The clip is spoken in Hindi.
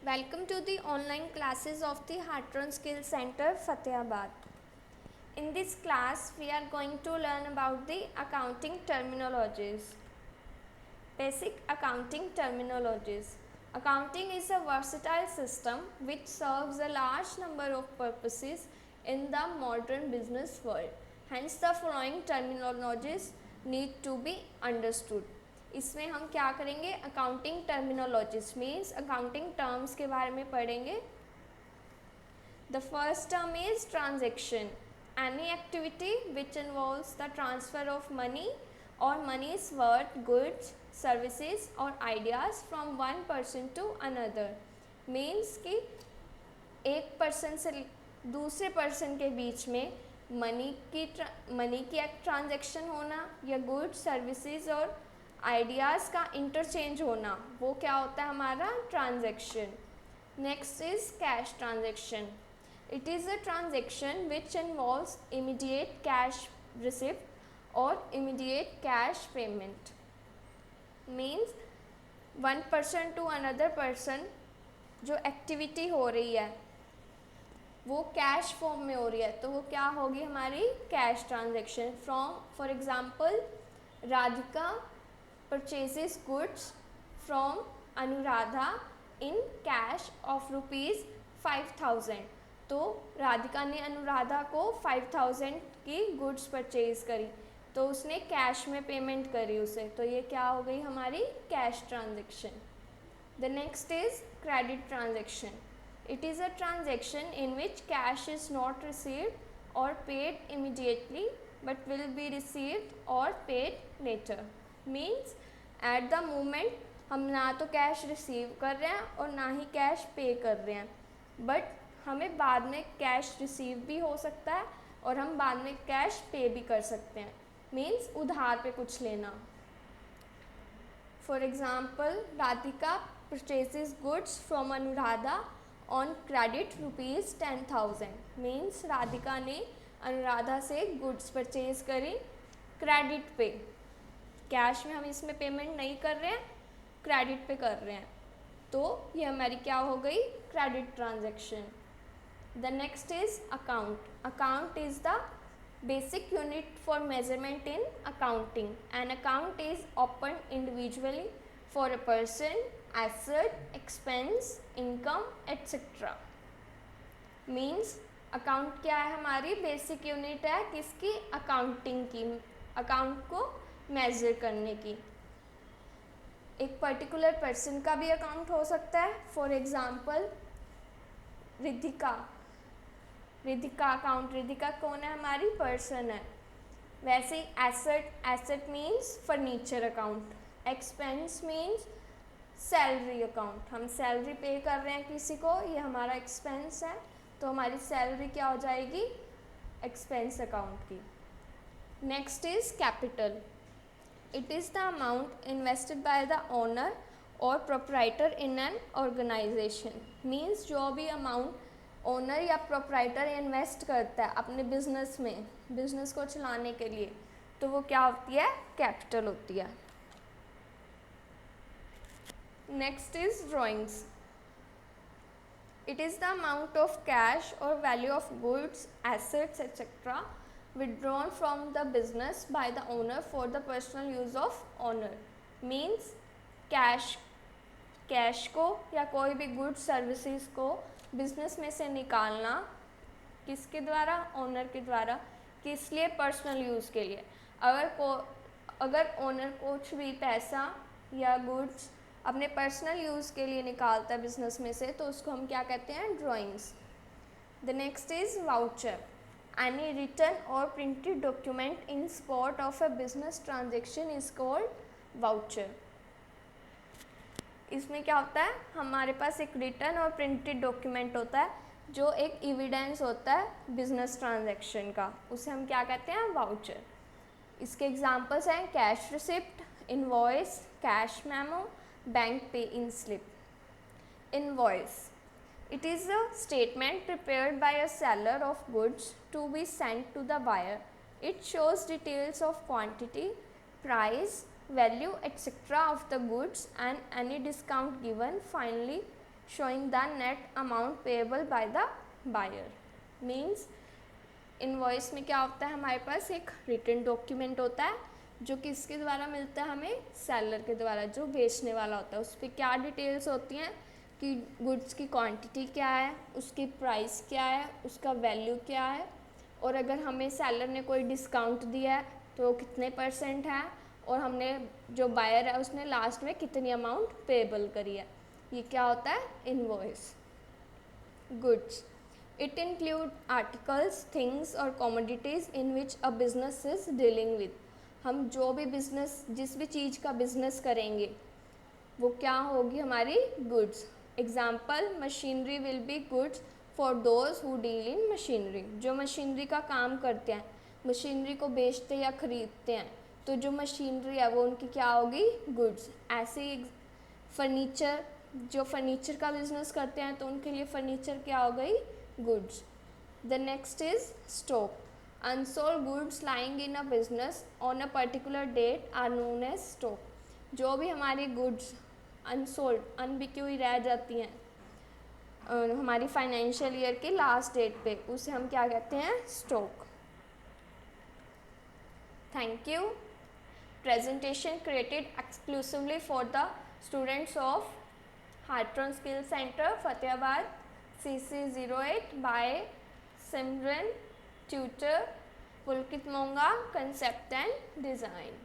Welcome to the online classes of the Hatron Skill Center, Fatehbad. In this class, we are going to learn about the accounting terminologies. Basic accounting terminologies. Accounting is a versatile system which serves a large number of purposes in the modern business world. Hence, the following terminologies need to be understood. इसमें हम क्या करेंगे, accounting terminologies means accounting terms के बारे में पढ़ेंगे. The first term is transaction. Any activity which involves the transfer of money और मनीज वर्थ, गुड्स, सर्विसेज और ideas from one person to another. Means कि एक पर्सन से दूसरे पर्सन के बीच में मनी की एक ट्रांजेक्शन होना या गुड्स, सर्विसेज और आइडियाज़ का इंटरचेंज होना, वो क्या होता है हमारा transaction. Next is cash transaction. It is a transaction which involves immediate cash receipt और immediate cash payment. Means one person to another person जो एक्टिविटी हो रही है वो कैश फॉर्म में हो रही है, तो वो क्या होगी हमारी cash transaction. For example, Radhika purchases goods from Anuradha in cash of ₹5,000. तो राधिका ने अनुराधा को 5,000 की गुड्स परचेज करी, तो उसने कैश में पेमेंट करी उसे, तो ये क्या हो गई हमारी cash transaction. The next is credit transaction. It is a transaction in which cash is not received और paid immediately but will be received और paid later. Means at the moment हम ना तो कैश रिसीव कर रहे हैं और ना ही कैश पे कर रहे हैं, बट हमें बाद में कैश रिसीव भी हो सकता है और हम बाद में कैश पे भी कर सकते हैं. मीन्स उधार पे कुछ लेना. For example, Radhika purchases goods from Anuradha on credit ₹10,000. Means Radhika ने अनुराधा से गुड्स परचेज करी क्रेडिट पे. कैश में हम इसमें पेमेंट नहीं कर रहे हैं, क्रेडिट पे कर रहे हैं, तो ये हमारी क्या हो गई credit transaction. The next is account. Account is the basic unit for measurement in accounting. An account is open individually for a person, asset, expense, income etcetera. Means account क्या है हमारी बेसिक यूनिट है किसकी, अकाउंटिंग की, अकाउंट को मेजर करने की. एक पर्टिकुलर पर्सन का भी अकाउंट हो सकता है. For example, Ridhika account. Ridhika कौन है हमारी, पर्सन है. वैसे ही asset means furniture account. Expense means salary account. हम सैलरी पे कर रहे हैं किसी को, ये हमारा एक्सपेंस है, तो हमारी सैलरी क्या हो जाएगी एक्सपेंस अकाउंट की. Next is capital. It is the amount invested by the owner or proprietor in an organization. Means जो भी अमाउंट ओनर या प्रोप्राइटर इन्वेस्ट करता है अपने बिजनेस में, बिजनेस को चलाने के लिए, तो वो क्या होती है कैपिटल होती है. Next is drawings. It is the amount of cash और value of goods, assets etcetera withdrawn from the business by the owner for the personal use of owner. Means cash को या कोई भी गुड्स सर्विसेज को बिजनेस में से निकालना किसके द्वारा, ओनर के द्वारा. किस लिए, पर्सनल यूज़ के लिए. अगर ओनर कुछ भी पैसा या गुड्स अपने पर्सनल यूज़ के लिए निकालता है बिजनेस में से, तो उसको हम क्या कहते हैं drawings. The next is voucher. Any written or printed document in support of a business transaction is called voucher. इसमें क्या होता है, हमारे पास एक रिटन और प्रिंटेड डॉक्यूमेंट होता है जो एक एविडेंस होता है बिजनेस ट्रांजैक्शन का, उसे हम क्या कहते हैं वाउचर. इसके एग्जांपल्स हैं cash receipt, invoice, cash memo, bank pay in slip. Invoice. It is a statement prepared by a seller of goods to be sent to the buyer. It shows details of quantity, price, value, etc. of the goods and any discount given. Finally, showing the net amount payable by the buyer. Means invoice में क्या होता है, हमारे पास एक रिटन डॉक्यूमेंट होता है जो किसके द्वारा मिलता है हमें, सेलर के द्वारा, जो बेचने वाला होता है। उस पर क्या डिटेल्स होती हैं कि गुड्स की क्वांटिटी क्या है, उसकी प्राइस क्या है, उसका वैल्यू क्या है, और अगर हमें सेलर ने कोई डिस्काउंट दिया है तो वो कितने % है, और हमने जो बायर है उसने लास्ट में कितनी अमाउंट पेबल करी है। ये क्या होता है, invoice. Goods, it include articles, things और commodities in which a business is dealing with. हम जो भी बिजनेस, जिस भी चीज़ का बिजनेस करेंगे वो क्या होगी, हमारी goods. Example, machinery will be goods for those who deal in machinery. जो मशीनरी का काम करते हैं, मशीनरी को बेचते या ख़रीदते हैं, तो जो मशीनरी है वो उनकी क्या होगी, गुड्स। ऐसे ही फर्नीचर, जो फर्नीचर का बिजनेस करते हैं तो उनके लिए फर्नीचर क्या हो गई, goods. The next is stock. Unsold goods lying in a business on a particular date are known as stock. जो भी हमारी गुड्स अनसोल्ड, अनबिकी हुई रह जाती हैं हमारी फाइनेंशियल ईयर के लास्ट डेट पे, उसे हम क्या कहते हैं, stock. Thank you. Presentation created exclusively for the students of Hartron Skill Center, Fatehpur, CC08 by Simran, tutor, Pulkit Monga, Concept and Design.